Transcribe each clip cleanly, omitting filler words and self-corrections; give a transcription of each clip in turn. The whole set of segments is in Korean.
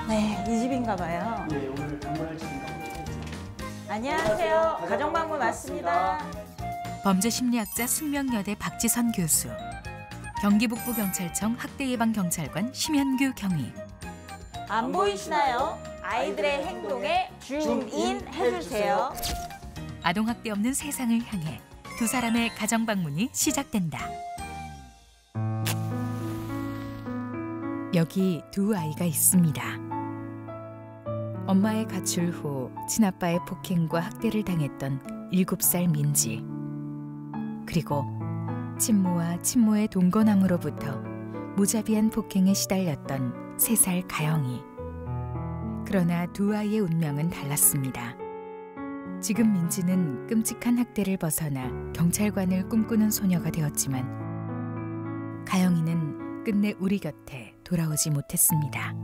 네, 이 집인가 봐요. 네, 오늘 방문할 집인가 봐요. 안녕하세요. 가정방문 왔습니다. 범죄심리학자 숙명여대 박지선 교수, 경기북부경찰청 학대예방경찰관 심현규 경위. 안 보이시나요? 아이들의 행동에 줌인 해주세요. 아동학대 없는 세상을 향해 두 사람의 가정방문이 시작된다. 여기 두 아이가 있습니다. 엄마의 가출 후 친아빠의 폭행과 학대를 당했던 7살 민지. 그리고 친모와 친모의 동거남으로부터 무자비한 폭행에 시달렸던 3살 가영이. 그러나 두 아이의 운명은 달랐습니다. 지금 민지는 끔찍한 학대를 벗어나 경찰관을 꿈꾸는 소녀가 되었지만 가영이는 끝내 우리 곁에 돌아오지 못했습니다.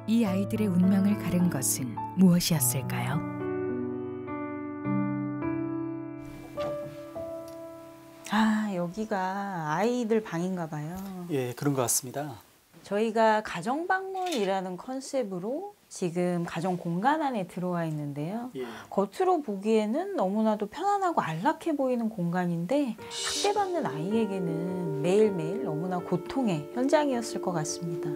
이 아이들의 운명을 가른 것은 무엇이었을까요? 아, 여기가 아이들 방인가 봐요. 예, 그런 것 같습니다. 저희가 가정방문이라는 컨셉으로 지금 가정 공간 안에 들어와 있는데요. 예. 겉으로 보기에는 너무나도 편안하고 안락해 보이는 공간인데 학대받는 아이에게는 매일매일 너무나 고통의 현장이었을 것 같습니다.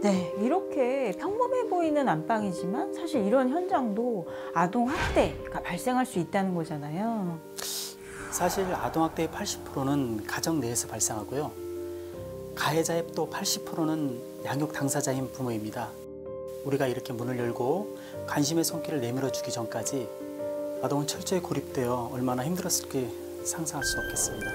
네, 이렇게 평범해 보이는 안방이지만 사실 이런 현장도 아동 학대가 발생할 수 있다는 거잖아요. 사실 아동학대의 80%는 가정 내에서 발생하고요. 가해자의 또 80%는 양육 당사자인 부모입니다. 우리가 이렇게 문을 열고 관심의 손길을 내밀어 주기 전까지 아동은 철저히 고립되어 얼마나 힘들었을지 상상할 수 없겠습니다.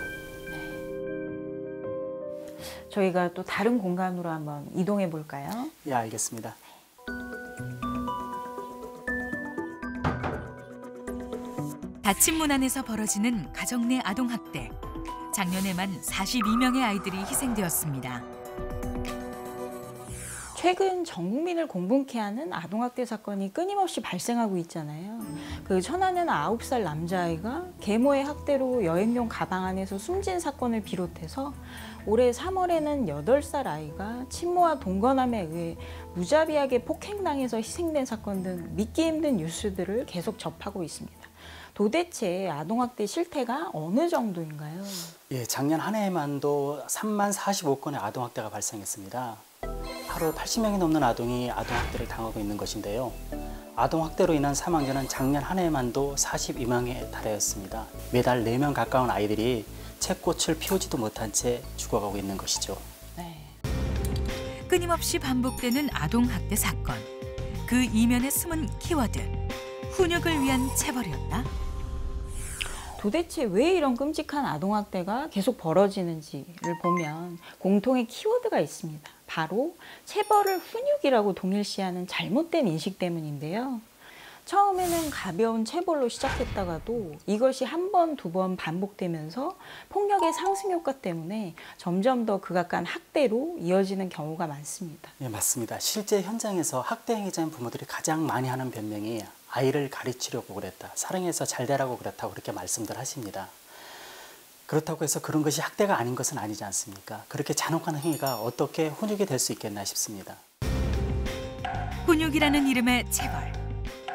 저희가 또 다른 공간으로 한번 이동해 볼까요? 예, 알겠습니다. 닫힌 문 안에서 벌어지는 가정 내 아동학대. 작년에만 42명의 아이들이 희생되었습니다. 최근 전 국민을 공분케 하는 아동학대 사건이 끊임없이 발생하고 있잖아요. 그 천안의 9살 남자아이가 계모의 학대로 여행용 가방 안에서 숨진 사건을 비롯해서 올해 3월에는 8살 아이가 친모와 동거남에 의해 무자비하게 폭행당해서 희생된 사건 등 믿기 힘든 뉴스들을 계속 접하고 있습니다. 도대체 아동학대 실태가 어느 정도인가요? 예, 작년 한 해에만도 3만 45건의 아동학대가 발생했습니다. 하루 80명이 넘는 아동이 아동학대를 당하고 있는 것인데요. 아동학대로 인한 사망자는 작년 한 해에만도 42명에 달하였습니다. 매달 4명 가까운 아이들이 채꽃을 피우지도 못한 채 죽어가고 있는 것이죠. 네. 끊임없이 반복되는 아동학대 사건. 그 이면에 숨은 키워드. 훈육을 위한 체벌이었나? 도대체 왜 이런 끔찍한 아동학대가 계속 벌어지는지를 보면 공통의 키워드가 있습니다. 바로 체벌을 훈육이라고 동일시하는 잘못된 인식 때문인데요. 처음에는 가벼운 체벌로 시작했다가도 이것이 한 번, 두 번 반복되면서 폭력의 상승 효과 때문에 점점 더 극악한 학대로 이어지는 경우가 많습니다. 예, 맞습니다. 실제 현장에서 학대 행위자인 부모들이 가장 많이 하는 변명이 아이를 가르치려고 그랬다, 사랑해서 잘 되라고 그렇다고 그렇게 말씀들 하십니다. 그렇다고 해서 그런 것이 학대가 아닌 것은 아니지 않습니까? 그렇게 잔혹한 행위가 어떻게 훈육이 될 수 있겠나 싶습니다. 훈육이라는 이름의 체벌.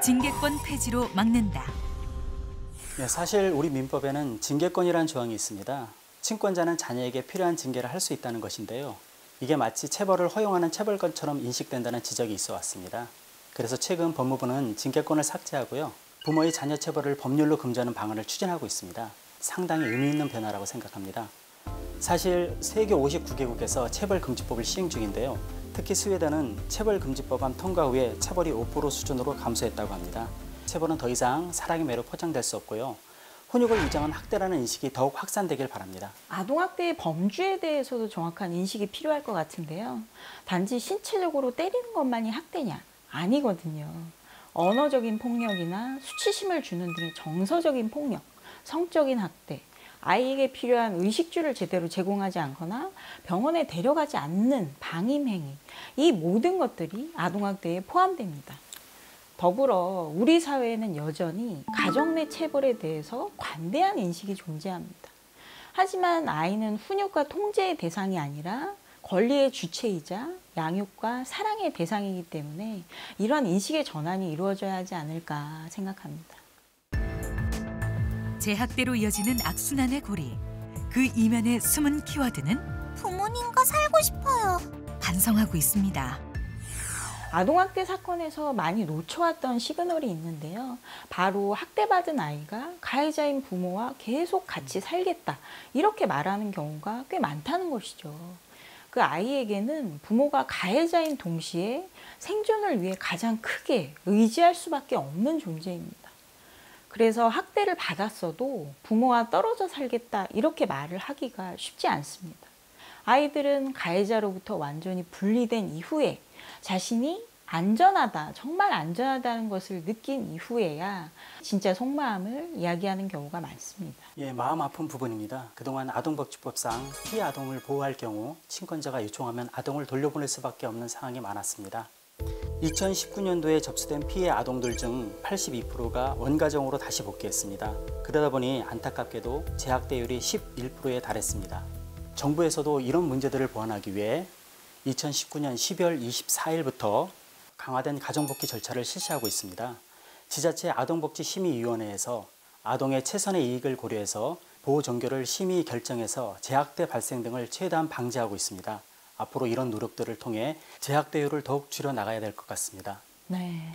징계권 폐지로 막는다. 네, 사실 우리 민법에는 징계권이라는 조항이 있습니다. 친권자는 자녀에게 필요한 징계를 할 수 있다는 것인데요. 이게 마치 체벌을 허용하는 체벌권처럼 인식된다는 지적이 있어 왔습니다. 그래서 최근 법무부는 징계권을 삭제하고요. 부모의 자녀 체벌을 법률로 금지하는 방안을 추진하고 있습니다. 상당히 의미 있는 변화라고 생각합니다. 사실 세계 59개국에서 체벌금지법을 시행 중인데요. 특히 스웨덴은 체벌금지법안 통과 후에 체벌이 5% 수준으로 감소했다고 합니다. 체벌은 더 이상 사랑의 매로 포장될 수 없고요. 훈육을 인정한 학대라는 인식이 더욱 확산되길 바랍니다. 아동학대의 범주에 대해서도 정확한 인식이 필요할 것 같은데요. 단지 신체적으로 때리는 것만이 학대냐? 아니거든요. 언어적인 폭력이나 수치심을 주는 등의 정서적인 폭력, 성적인 학대, 아이에게 필요한 의식주를 제대로 제공하지 않거나 병원에 데려가지 않는 방임행위, 이 모든 것들이 아동학대에 포함됩니다. 더불어 우리 사회에는 여전히 가정 내 체벌에 대해서 관대한 인식이 존재합니다. 하지만 아이는 훈육과 통제의 대상이 아니라 권리의 주체이자 양육과 사랑의 대상이기 때문에 이런 인식의 전환이 이루어져야 하지 않을까 생각합니다. 재학대로 이어지는 악순환의 고리. 그 이면의 숨은 키워드는 부모님과 살고 싶어요. 반성하고 있습니다. 아동학대 사건에서 많이 놓쳐왔던 시그널이 있는데요. 바로 학대받은 아이가 가해자인 부모와 계속 같이 살겠다 이렇게 말하는 경우가 꽤 많다는 것이죠. 그 아이에게는 부모가 가해자인 동시에 생존을 위해 가장 크게 의지할 수밖에 없는 존재입니다. 그래서 학대를 받았어도 부모와 떨어져 살겠다 이렇게 말을 하기가 쉽지 않습니다. 아이들은 가해자로부터 완전히 분리된 이후에 자신이 안전하다, 정말 안전하다는 것을 느낀 이후에야 진짜 속마음을 이야기하는 경우가 많습니다. 예, 마음 아픈 부분입니다. 그동안 아동복지법상 피해 아동을 보호할 경우 친권자가 요청하면 아동을 돌려보낼 수밖에 없는 상황이 많았습니다. 2019년도에 접수된 피해 아동들 중 82%가 원가정으로 다시 복귀했습니다. 그러다 보니 안타깝게도 재학대율이 11%에 달했습니다. 정부에서도 이런 문제들을 보완하기 위해 2019년 12월 24일부터 강화된 가정복귀 절차를 실시하고 있습니다. 지자체 아동복지심의위원회에서 아동의 최선의 이익을 고려해서 보호 종교를 심의 결정해서 재학대 발생 등을 최대한 방지하고 있습니다. 앞으로 이런 노력들을 통해 재학대율을 더욱 줄여나가야 될 것 같습니다. 네,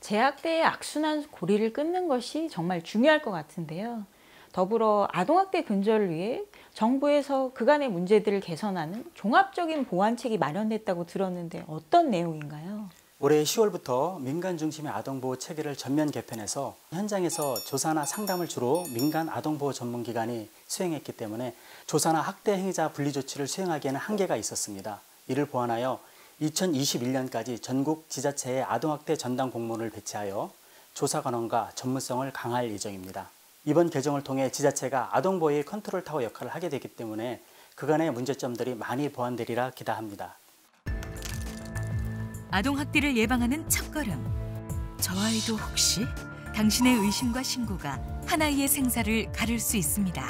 재학대의 악순환 고리를 끊는 것이 정말 중요할 것 같은데요. 더불어 아동학대 근절을 위해 정부에서 그간의 문제들을 개선하는 종합적인 보완책이 마련됐다고 들었는데 어떤 내용인가요? 올해 10월부터 민간 중심의 아동보호 체계를 전면 개편해서 현장에서 조사나 상담을 주로 민간 아동보호 전문기관이 수행했기 때문에 조사나 학대 행위자 분리 조치를 수행하기에는 한계가 있었습니다. 이를 보완하여 2021년까지 전국 지자체에 아동학대 전담 공무원을 배치하여 조사 관원과 전문성을 강화할 예정입니다. 이번 개정을 통해 지자체가 아동보호의 컨트롤 타워 역할을 하게 되기 때문에 그간의 문제점들이 많이 보완되리라 기대합니다. 아동학대를 예방하는 첫걸음. 저 아이도 혹시 당신의 의심과 신고가 한 아이의 생사를 가를 수 있습니다.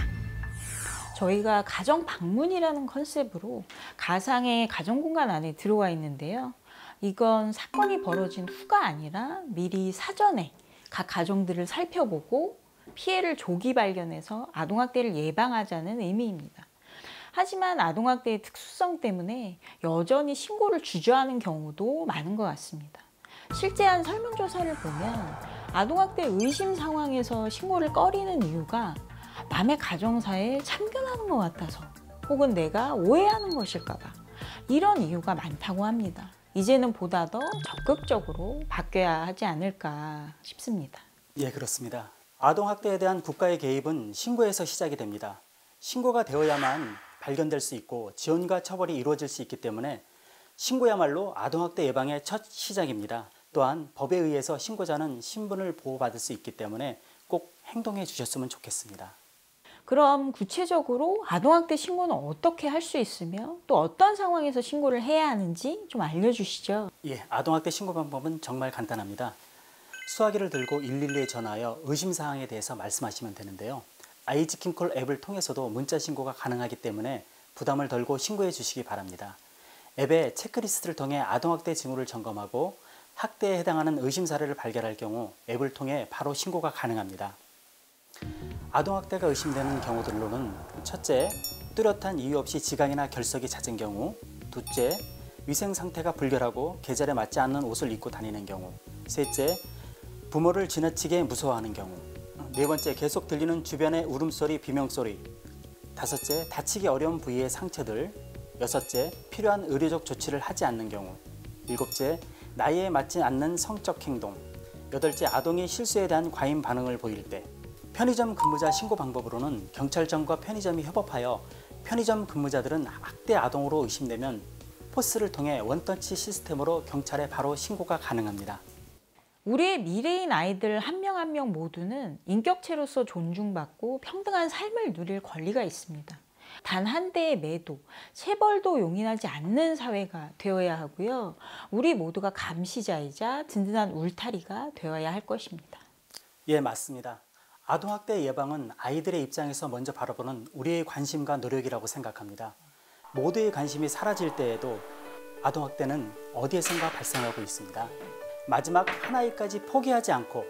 저희가 가정 방문이라는 컨셉으로 가상의 가정공간 안에 들어와 있는데요. 이건 사건이 벌어진 후가 아니라 미리 사전에 각 가정들을 살펴보고 피해를 조기 발견해서 아동학대를 예방하자는 의미입니다. 하지만 아동학대의 특수성 때문에 여전히 신고를 주저하는 경우도 많은 것 같습니다. 실제 한 설문조사를 보면 아동학대 의심 상황에서 신고를 꺼리는 이유가 남의 가정사에 참견하는 것 같아서 혹은 내가 오해하는 것일까 봐 이런 이유가 많다고 합니다. 이제는 보다 더 적극적으로 바뀌어야 하지 않을까 싶습니다. 예, 그렇습니다. 아동학대에 대한 국가의 개입은 신고에서 시작이 됩니다. 신고가 되어야만 발견될 수 있고 지원과 처벌이 이루어질 수 있기 때문에 신고야말로 아동학대 예방의 첫 시작입니다. 또한 법에 의해서 신고자는 신분을 보호받을 수 있기 때문에 꼭 행동해 주셨으면 좋겠습니다. 그럼 구체적으로 아동학대 신고는 어떻게 할 수 있으며 또 어떤 상황에서 신고를 해야 하는지 좀 알려주시죠. 예, 아동학대 신고 방법은 정말 간단합니다. 수화기를 들고 112에 전화하여 의심사항에 대해서 말씀하시면 되는데요. 아이지킨콜 앱을 통해서도 문자 신고가 가능하기 때문에 부담을 덜고 신고해 주시기 바랍니다. 앱의 체크리스트를 통해 아동학대 징후를 점검하고 학대에 해당하는 의심 사례를 발견할 경우 앱을 통해 바로 신고가 가능합니다. 아동학대가 의심되는 경우들로는 첫째, 뚜렷한 이유 없이 지각이나 결석이 잦은 경우, 둘째, 위생 상태가 불결하고 계절에 맞지 않는 옷을 입고 다니는 경우, 셋째, 부모를 지나치게 무서워하는 경우, 네 번째, 계속 들리는 주변의 울음소리, 비명소리, 다섯째, 다치기 어려운 부위의 상처들, 여섯째, 필요한 의료적 조치를 하지 않는 경우, 일곱째, 나이에 맞지 않는 성적 행동, 여덟째, 아동이 실수에 대한 과민 반응을 보일 때, 편의점 근무자 신고 방법으로는 경찰청과 편의점이 협업하여 편의점 근무자들은 학대 아동으로 의심되면 포스를 통해 원터치 시스템으로 경찰에 바로 신고가 가능합니다. 우리의 미래인 아이들 한 명 한 명 모두는 인격체로서 존중받고 평등한 삶을 누릴 권리가 있습니다. 단 한 대의 매도, 체벌도 용인하지 않는 사회가 되어야 하고요. 우리 모두가 감시자이자 든든한 울타리가 되어야 할 것입니다. 예, 맞습니다. 아동학대 예방은 아이들의 입장에서 먼저 바라보는 우리의 관심과 노력이라고 생각합니다. 모두의 관심이 사라질 때에도 아동학대는 어디에선가 발생하고 있습니다. 마지막 한 아이까지 포기하지 않고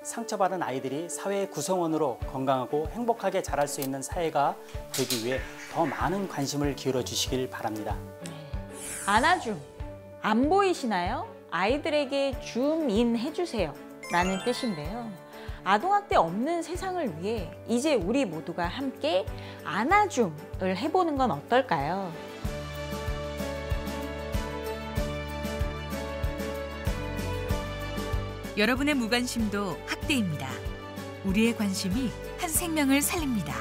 상처받은 아이들이 사회의 구성원으로 건강하고 행복하게 자랄 수 있는 사회가 되기 위해 더 많은 관심을 기울여 주시길 바랍니다. 안아줌, 안 보이시나요? 아이들에게 줌인 해주세요 라는 뜻인데요. 아동학대 없는 세상을 위해 이제 우리 모두가 함께 안아줌을 해보는 건 어떨까요? 여러분의 무관심도 학대입니다. 우리의 관심이 한 생명을 살립니다.